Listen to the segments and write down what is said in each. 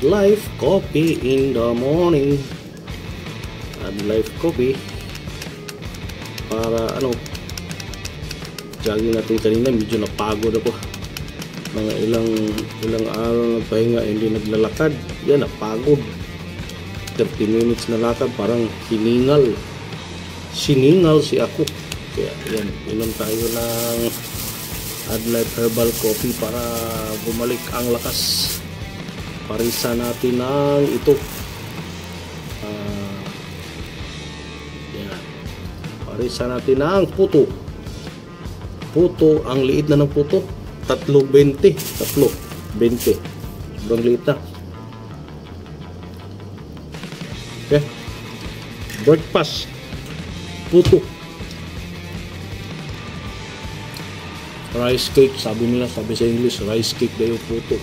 Life coffee in the morning. Add life coffee para jogging natin kanina, medyo napagod ako. Mga ilang araw na pahinga, hindi naglalakad. Yan, napagod. 30 minutes na lakad, parang siningal si ako. Kaya yan, inom tayo ng Add Life Herbal Coffee para bumalik ang lakas. Parisa natin ng ito. Yan. Parisa natin ng puto. Puto, ang liit na ng puto. 3.20. Sobrang liit na. Okay. Breakfast. Puto. Rice cake, sabi sa English, rice cake daw yung puto.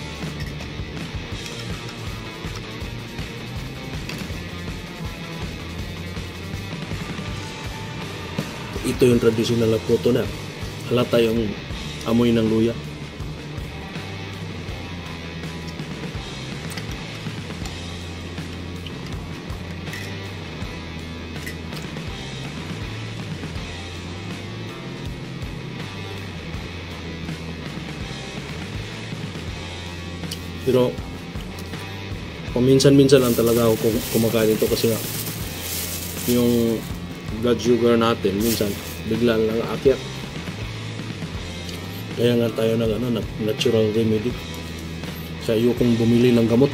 Ito yung traditional na puto na. Halata yung amoy ng luya. Pero paminsan-minsan lang talaga ako kumakain ito kasi nga yung blood sugar natin minsan bigla lang aakyat. Kaya nga tayo ng natural remedy. Sa ayokong bumili ng gamot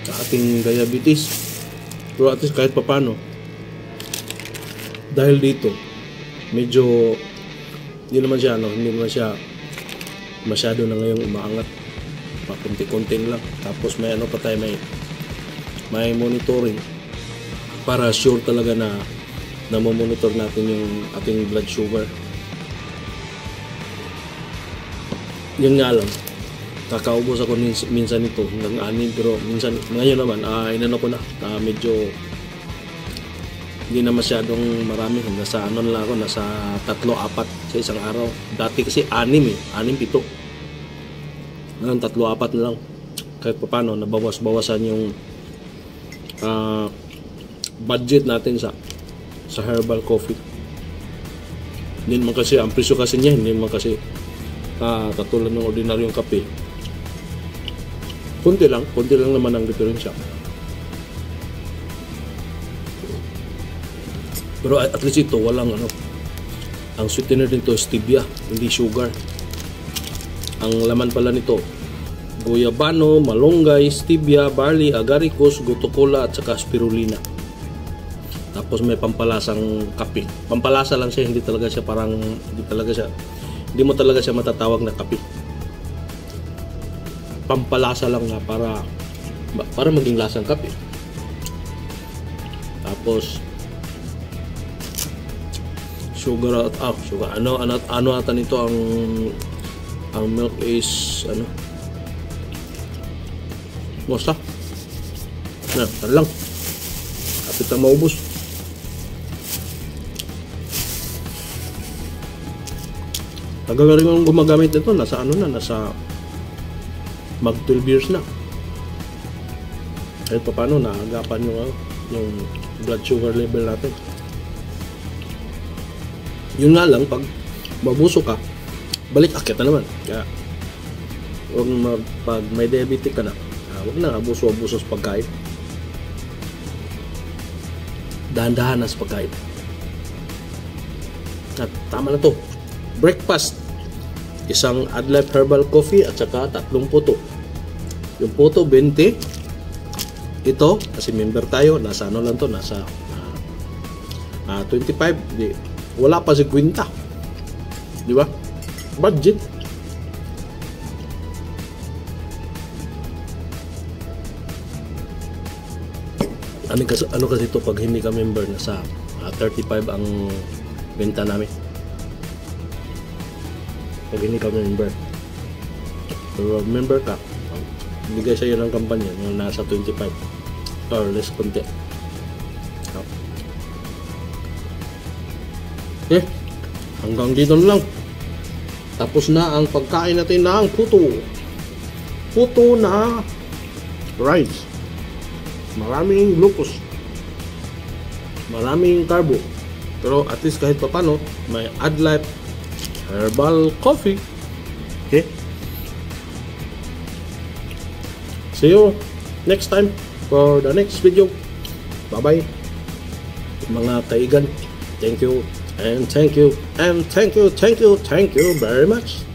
sa ating diabetes. Pero at least kahit papano, dahil dito medyo hindi naman siya masyado na ngayong umaangat. Kunti-kunti lang. Tapos may pa tayo, may monitoring para sure talaga na monitor natin yung ating blood sugar. Yun nga lang, kakaubos ako minsan ito hanggang 6, pero minsan ngayon naman inano ko na medyo hindi na masyadong marami. Nasa lang ako, nasa 3-4 sa isang araw. Dati kasi 6-7 ngayon 3-4 na lang. Kahit pa paano nabawas-bawasan yung budget natin sa herbal coffee. Hindi naman kasi ang presyo kasi niya, hindi naman kasi katulad ng ordinaryong kape. Kunti lang naman ang diferensya. Pero at least ito walang ang sweetener nito stevia, hindi sugar. Ang laman pala nito, guyabano, malunggay, stevia, barley, agaricus, gotu kola at saka spirulina. Tapos may pampalasang kape. Pampalasa lang siya, hindi mo talaga siya matatawag na kape. Pampalasa lang na para maging lasang kape. Tapos sugar ano ata nito ang milk is mosa na lang kapit na maubos. Tagal na rin akong gumagamit nito, nasa mag 12 years na. Kahit pa paano naagapan yung blood sugar level natin. Yun nga lang, pag mabuso ka, balik akyat na naman. Kaya pag may diabetic ka na, huwag na abuso sa pagkain. Dahan-dahan na sa pagkain. At tama na to. Breakfast, isang Add Life Herbal Coffee at saka 3 puto. Yung puto 20. Ito kasi member tayo, nasa nasa 25. Wala pa si kwenta, di ba? Budget. Ano kasi ito pag hindi ka member, nasa 35 ang benta namin pag hindi ka member. Pero member ka, bigay sa'yo ng kampanya yung nasa 25 or less konti. Okay, hanggang dito na lang. Tapos na ang pagkain natin ng puto na rice. Maraming glucose. Maraming carbo. Pero at least kahit papano, may AdLife herbal coffee. Okay? See you next time for the next video. Bye-bye. Mga kaigan. Thank you. And thank you. And thank you very much.